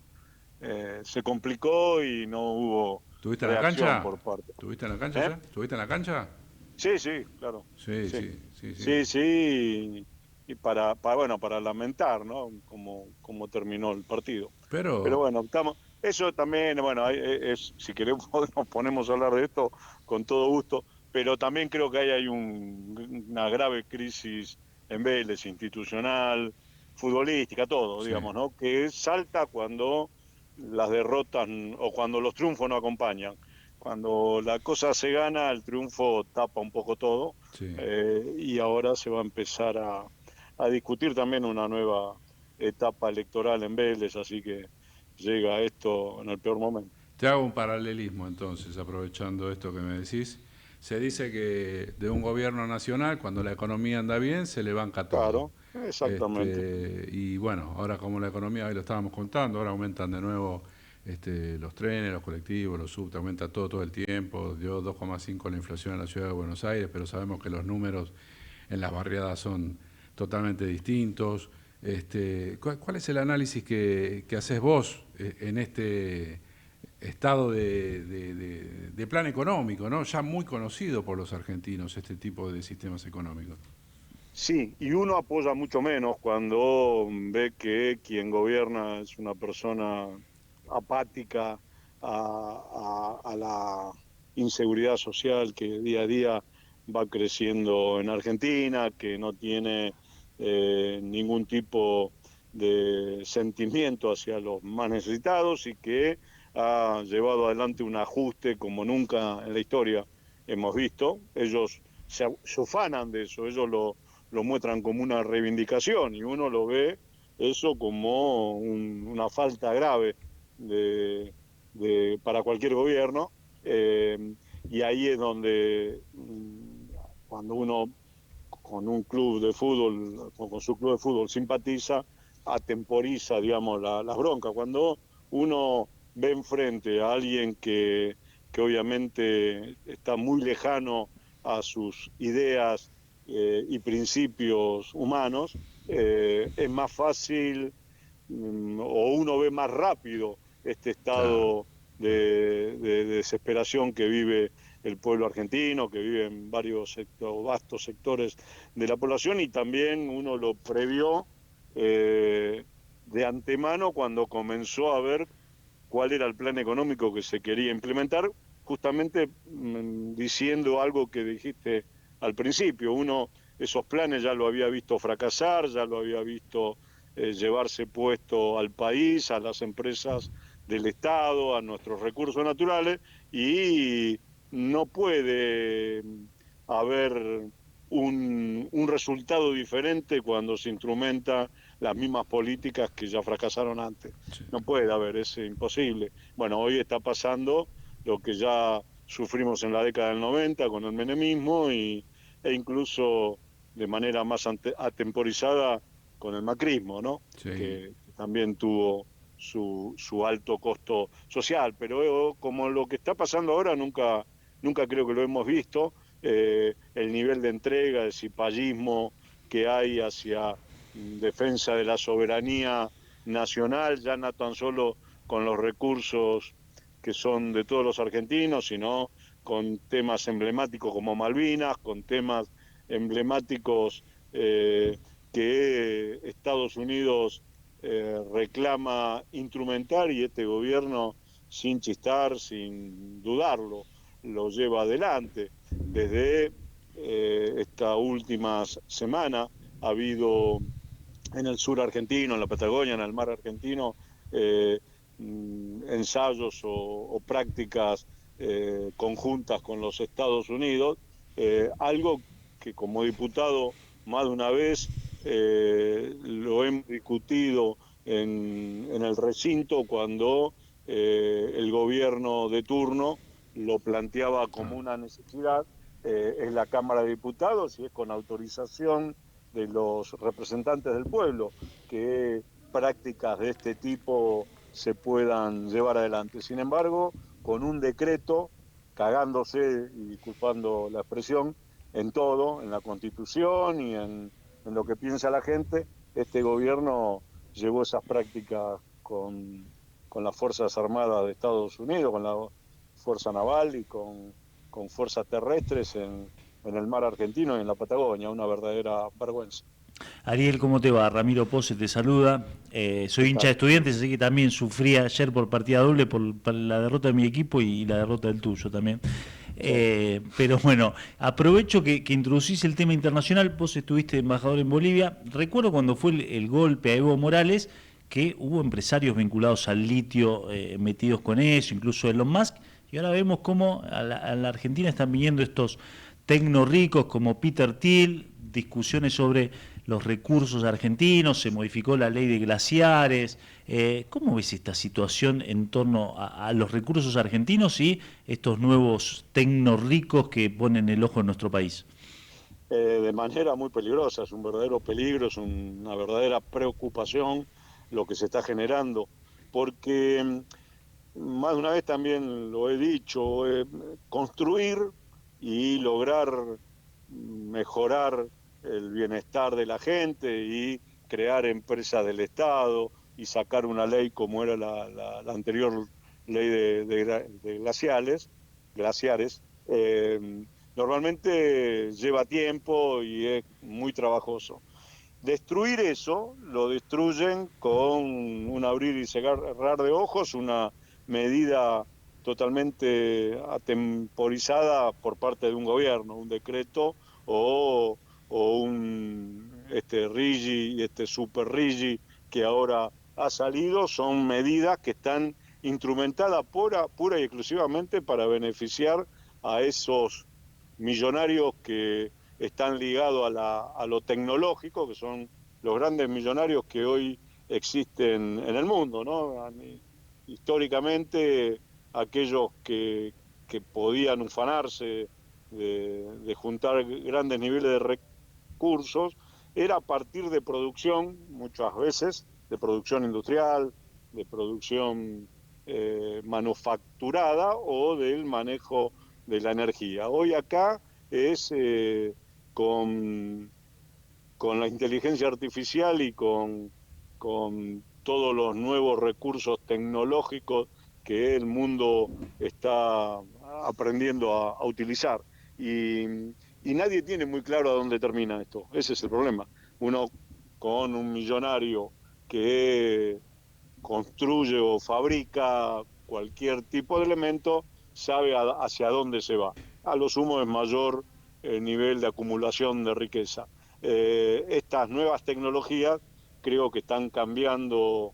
se complicó y no hubo ¿Tuviste en la cancha? Por parte. ¿Tuviste en la cancha ya? ¿Tuviste en la cancha? Sí, claro. Sí. Y para lamentar, ¿no? Cómo terminó el partido. Pero bueno, eso también, bueno, si queremos nos ponemos a hablar de esto con todo gusto, pero también creo que hay una grave crisis en Vélez, institucional, futbolística, todo, digamos, ¿no? Que salta cuando las derrotas o cuando los triunfos no acompañan. Cuando la cosa se gana, el triunfo tapa un poco todo, y ahora se va a empezar a discutir también una nueva etapa electoral en Vélez, así que llega esto en el peor momento. Te hago un paralelismo entonces, aprovechando esto que me decís. Se dice que de un gobierno nacional, cuando la economía anda bien, se le banca todo. Claro, exactamente. Y bueno, ahora como la economía, hoy lo estábamos contando, ahora aumentan de nuevo los trenes, los colectivos, los subtes, aumenta todo el tiempo. Dio 2,5 la inflación en la ciudad de Buenos Aires, pero sabemos que los números en las barriadas son totalmente distintos. ¿Cuál es el análisis que haces vos en este estado de plan económico, ¿no? Ya muy conocido por los argentinos, este tipo de sistemas económicos? Sí, y uno apoya mucho menos cuando ve que quien gobierna es una persona apática a la inseguridad social que día a día va creciendo en Argentina, que no tiene ningún tipo de sentimiento hacia los más necesitados y que ha llevado adelante un ajuste como nunca en la historia hemos visto. Ellos se ufanan de eso, ellos lo muestran como una reivindicación y uno lo ve eso como una falta grave para cualquier gobierno, y ahí es donde cuando uno con un club de fútbol o con su club de fútbol simpatiza, atemporiza, digamos, las broncas. Cuando uno ve enfrente a alguien que obviamente está muy lejano a sus ideas y principios humanos, es más fácil o uno ve más rápido este estado de desesperación que vive el pueblo argentino, que vive en varios vastos sectores de la población, y también uno lo previó de antemano cuando comenzó a ver cuál era el plan económico que se quería implementar, justamente diciendo algo que dijiste al principio. Uno esos planes ya lo había visto fracasar, ya lo había visto llevarse puesto al país, a las empresas del Estado, a nuestros recursos naturales, y no puede haber un resultado diferente cuando se instrumenta las mismas políticas que ya fracasaron antes. No puede haber, es imposible. Bueno, hoy está pasando lo que ya sufrimos en la década del 90 con el menemismo e incluso de manera más atemporizada con el macrismo, ¿no? Sí. Que también tuvo su alto costo social, pero como lo que está pasando ahora nunca creo que lo hemos visto, el nivel de entrega, de cipallismo que hay hacia defensa de la soberanía nacional, ya no tan solo con los recursos que son de todos los argentinos, sino con temas emblemáticos como Malvinas, con temas emblemáticos que Estados Unidos reclama instrumentar, y este gobierno, sin chistar, sin dudarlo, lo lleva adelante. Desde esta última semana ha habido en el sur argentino, en la Patagonia, en el mar argentino, ensayos o prácticas conjuntas con los Estados Unidos, algo que como diputado más de una vez lo hemos discutido en el recinto cuando el gobierno de turno lo planteaba como una necesidad en la Cámara de Diputados, y es con autorización de los representantes del pueblo que prácticas de este tipo se puedan llevar adelante. Sin embargo, con un decreto, cagándose, y disculpando la expresión, en todo, en la Constitución y en lo que piensa la gente, este gobierno llevó esas prácticas con las Fuerzas Armadas de Estados Unidos, con la Fuerza Naval y con fuerzas terrestres en el mar argentino y en la Patagonia, una verdadera vergüenza. Ariel, ¿cómo te va? Ramiro Pose te saluda. Soy hincha de Estudiantes, así que también sufrí ayer por partida doble por la derrota de mi equipo y la derrota del tuyo también. Pero bueno, aprovecho que introducís el tema internacional. Vos estuviste embajador en Bolivia. Recuerdo cuando fue el golpe a Evo Morales, que hubo empresarios vinculados al litio metidos con eso, incluso Elon Musk, y ahora vemos cómo a la Argentina están viniendo estos tecnoricos como Peter Thiel, discusiones sobre los recursos argentinos, se modificó la ley de glaciares. ¿Cómo ves esta situación en torno a los recursos argentinos y estos nuevos tecnoricos que ponen el ojo en nuestro país? De manera muy peligrosa, es un verdadero peligro, es una verdadera preocupación lo que se está generando, porque más de una vez también lo he dicho, construir y lograr mejorar el bienestar de la gente y crear empresas del Estado y sacar una ley como era la anterior ley de glaciares, normalmente lleva tiempo y es muy trabajoso. Destruir eso lo destruyen con un abrir y cerrar de ojos, una medida totalmente atemporizada por parte de un gobierno, un decreto o un RIGI, super RIGI que ahora ha salido, son medidas que están instrumentadas pura y exclusivamente para beneficiar a esos millonarios que están ligados a lo tecnológico, que son los grandes millonarios que hoy existen en el mundo, ¿no? Históricamente, aquellos que podían ufanarse de juntar grandes niveles de recursos, era a partir de producción, muchas veces, de producción industrial, de producción manufacturada o del manejo de la energía. Hoy acá es con la inteligencia artificial y con todos los nuevos recursos tecnológicos que el mundo está aprendiendo a utilizar. Y nadie tiene muy claro a dónde termina esto. Ese es el problema. Uno con un millonario que construye o fabrica cualquier tipo de elemento sabe hacia dónde se va. A lo sumo es mayor nivel de acumulación de riqueza. Estas nuevas tecnologías creo que están cambiando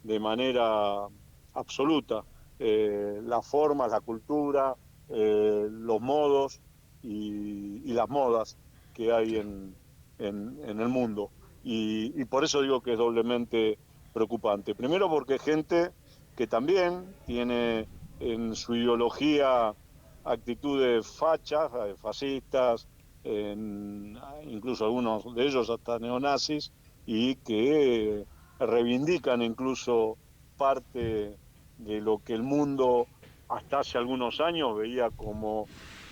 de manera absoluta las formas, la cultura, los modos y las modas que hay en el mundo. Y por eso digo que es doblemente preocupante. Primero porque hay gente que también tiene en su ideología actitudes fachas, fascistas, incluso algunos de ellos hasta neonazis, y que reivindican incluso parte de lo que el mundo hasta hace algunos años veía como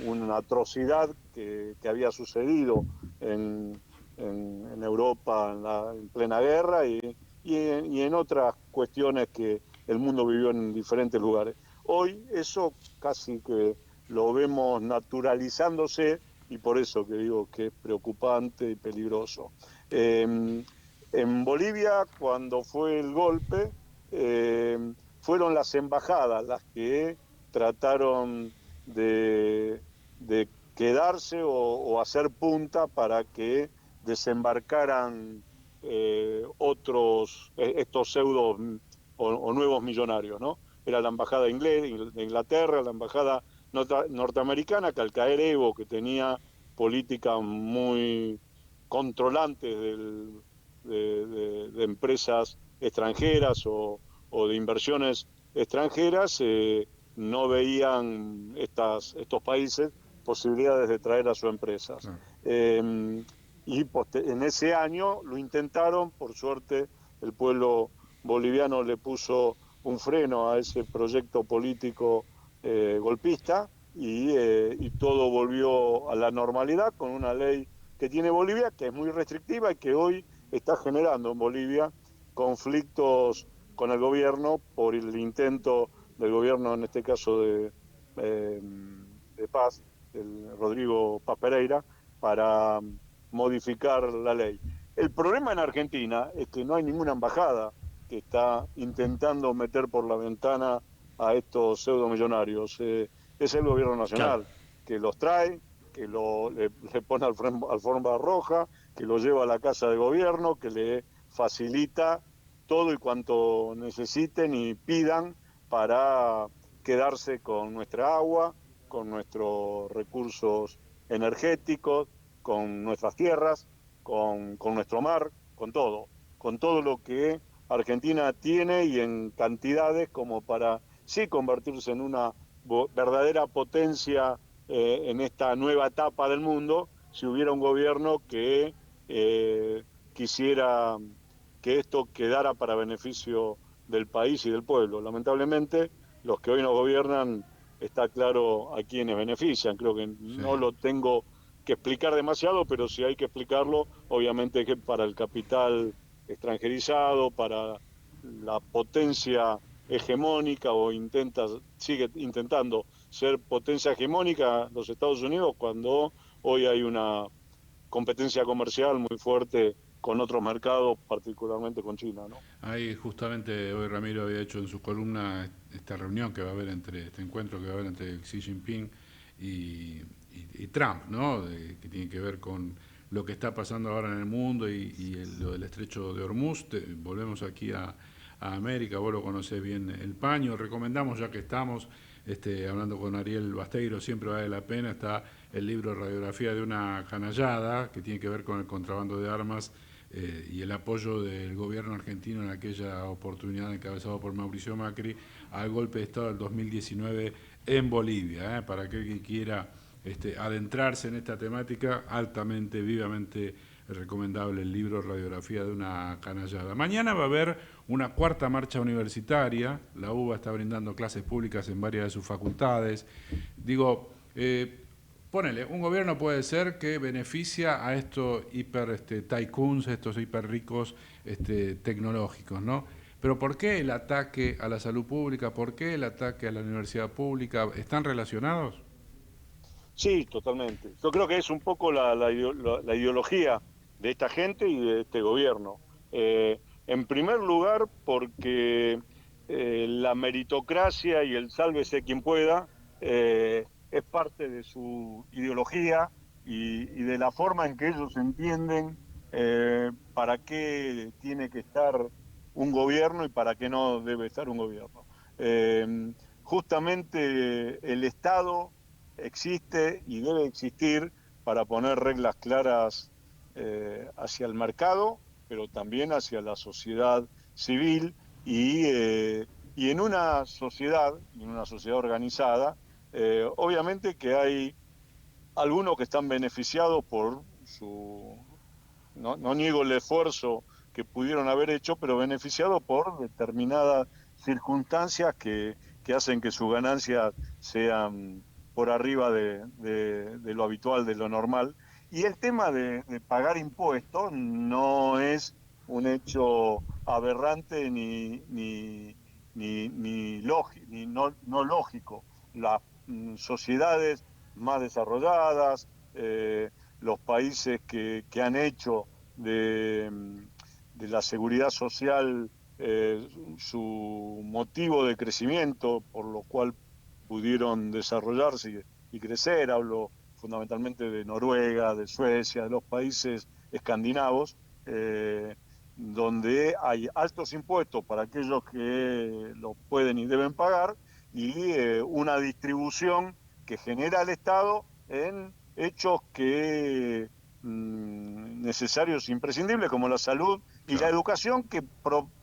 una atrocidad que había sucedido en Europa en plena guerra y en otras cuestiones que el mundo vivió en diferentes lugares. Hoy eso casi que lo vemos naturalizándose y por eso que digo que es preocupante y peligroso. En Bolivia, cuando fue el golpe, fueron las embajadas las que trataron de quedarse o hacer punta para que desembarcaran estos pseudos o nuevos millonarios, ¿no? Era la embajada de Inglaterra, la embajada norteamericana, que al caer Evo, que tenía políticas muy controlantes de empresas extranjeras o de inversiones extranjeras, no veían estos países posibilidades de traer a sus empresas. Y en ese año lo intentaron, por suerte el pueblo boliviano le puso un freno a ese proyecto político golpista y todo volvió a la normalidad con una ley que tiene Bolivia, que es muy restrictiva y que hoy está generando en Bolivia conflictos con el gobierno por el intento del gobierno, en este caso de Paz, el Rodrigo Paz Pereira, para modificar la ley. El problema en Argentina es que no hay ninguna embajada que está intentando meter por la ventana a estos pseudomillonarios. Es el gobierno nacional que los trae, que le pone alfombra roja, que lo lleva a la casa de gobierno, que le facilita todo y cuanto necesiten y pidan para quedarse con nuestra agua, con nuestros recursos energéticos, con nuestras tierras, con nuestro mar, con todo lo que Argentina tiene y en cantidades como para sí convertirse en una verdadera potencia en esta nueva etapa del mundo, si hubiera un gobierno que quisiera que esto quedara para beneficio del país y del pueblo. Lamentablemente, los que hoy nos gobiernan, está claro a quiénes benefician. Creo que no lo tengo que explicar demasiado, pero si hay que explicarlo, obviamente que para el capital extranjerizado, para la potencia hegemónica sigue intentando ser potencia hegemónica los Estados Unidos, cuando hoy hay una competencia comercial muy fuerte con otros mercados, particularmente con China, ¿no? Ahí justamente hoy Ramiro había hecho en su columna esta reunión que va a haber este encuentro que va a haber entre Xi Jinping y Trump, ¿no? Que tiene que ver con lo que está pasando ahora en el mundo y lo del estrecho de Hormuz. Volvemos aquí a América, vos lo conocés bien el paño. Recomendamos, ya que estamos hablando con Ariel Basteiro, siempre vale la pena, está el libro Radiografía de una canallada, que tiene que ver con el contrabando de armas y el apoyo del gobierno argentino en aquella oportunidad encabezado por Mauricio Macri al golpe de Estado del 2019 en Bolivia. Para aquel que quiera adentrarse en esta temática, altamente, vivamente recomendable el libro Radiografía de una canallada. Mañana va a haber una cuarta marcha universitaria. La UBA está brindando clases públicas en varias de sus facultades. Digo, ponele, un gobierno puede ser que beneficia a estos tycoons, estos hiper ricos tecnológicos, ¿no? Pero ¿por qué el ataque a la salud pública? ¿Por qué el ataque a la universidad pública? ¿Están relacionados? Sí, totalmente. Yo creo que es un poco la ideología de esta gente y de este gobierno. En primer lugar, porque la meritocracia y el sálvese quien pueda es parte de su ideología y de la forma en que ellos entienden para qué tiene que estar un gobierno y para qué no debe estar un gobierno. Justamente el Estado existe y debe existir para poner reglas claras hacia el mercado, pero también hacia la sociedad civil y en una sociedad organizada, obviamente que hay algunos que están beneficiados por no niego el esfuerzo que pudieron haber hecho, pero beneficiados por determinadas circunstancias que hacen que sus ganancias sean por arriba de lo habitual, de lo normal. Y el tema de pagar impuestos no es un hecho aberrante ni no lógico. Las sociedades más desarrolladas, los países que han hecho de la seguridad social su motivo de crecimiento, por lo cual pudieron desarrollarse y crecer. Hablo fundamentalmente de Noruega, de Suecia, de los países escandinavos, donde hay altos impuestos para aquellos que lo pueden y deben pagar, y una distribución que genera el Estado en hechos que necesarios, imprescindibles, como la salud y la educación, que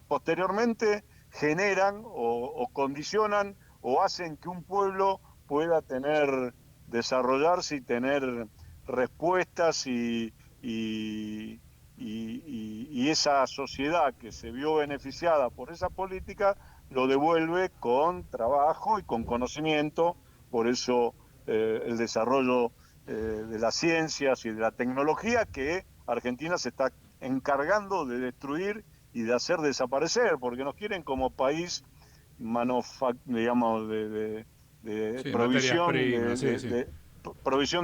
posteriormente generan o condicionan o hacen que un pueblo pueda desarrollarse y tener respuestas y esa sociedad que se vio beneficiada por esa política lo devuelve con trabajo y con conocimiento. Por eso el desarrollo de las ciencias y de la tecnología que Argentina se está encargando de destruir y de hacer desaparecer, porque nos quieren como país digamos de provisión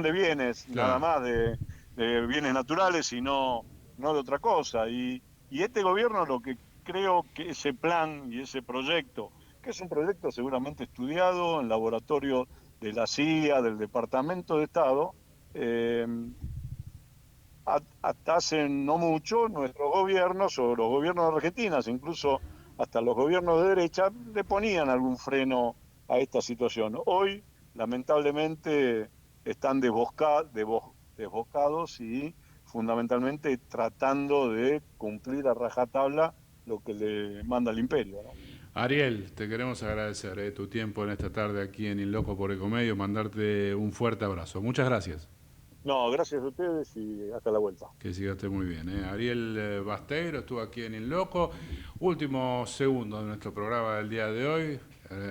de bienes, claro, nada más de bienes naturales y no de otra cosa. Y este gobierno, lo que creo que ese plan y ese proyecto, que es un proyecto seguramente estudiado en laboratorio de la CIA, del Departamento de Estado, hasta hace no mucho nuestros gobiernos o los gobiernos de Argentina, incluso hasta los gobiernos de derecha, le ponían algún freno a esta situación. Hoy, lamentablemente, están desbocados y fundamentalmente tratando de cumplir a rajatabla lo que le manda el imperio, ¿no? Ariel, te queremos agradecer tu tiempo en esta tarde aquí en In Loco por Ecomedio, mandarte un fuerte abrazo. Muchas gracias. No, gracias a ustedes y hasta la vuelta. Que sigaste muy bien. Ariel Basteiro estuvo aquí en In Loco. Último segundo de nuestro programa del día de hoy.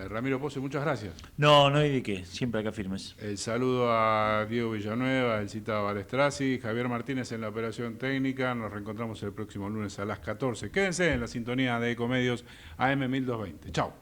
Ramiro Pose, muchas gracias. No hay de qué, siempre acá firmes. El saludo a Diego Villanueva, el citado Balestrasi, Javier Martínez en la operación técnica. Nos reencontramos el próximo lunes a las 14. Quédense en la sintonía de Ecomedios AM 1220. Chao.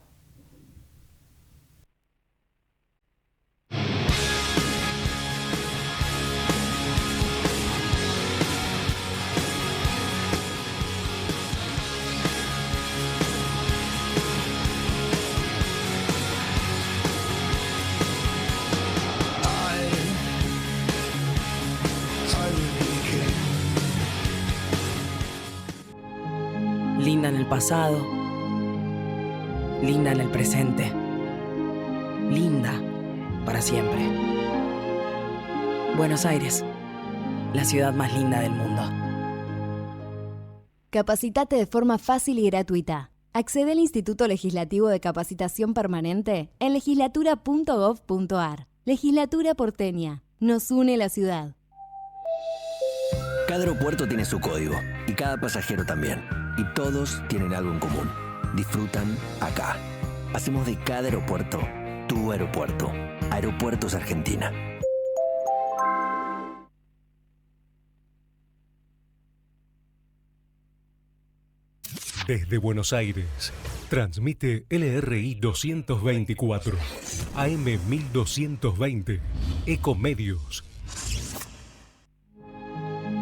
Linda en el pasado, linda en el presente, linda para siempre. Buenos Aires, la ciudad más linda del mundo. Capacitate de forma fácil y gratuita. Accede al Instituto Legislativo de Capacitación Permanente en legislatura.gov.ar. Legislatura porteña. Nos une la ciudad. Cada aeropuerto tiene su código y cada pasajero también. Y todos tienen algo en común. Disfrutan acá. Hacemos de cada aeropuerto tu aeropuerto. Aeropuertos Argentina. Desde Buenos Aires, transmite LRI 224, AM 1220, Ecomedios.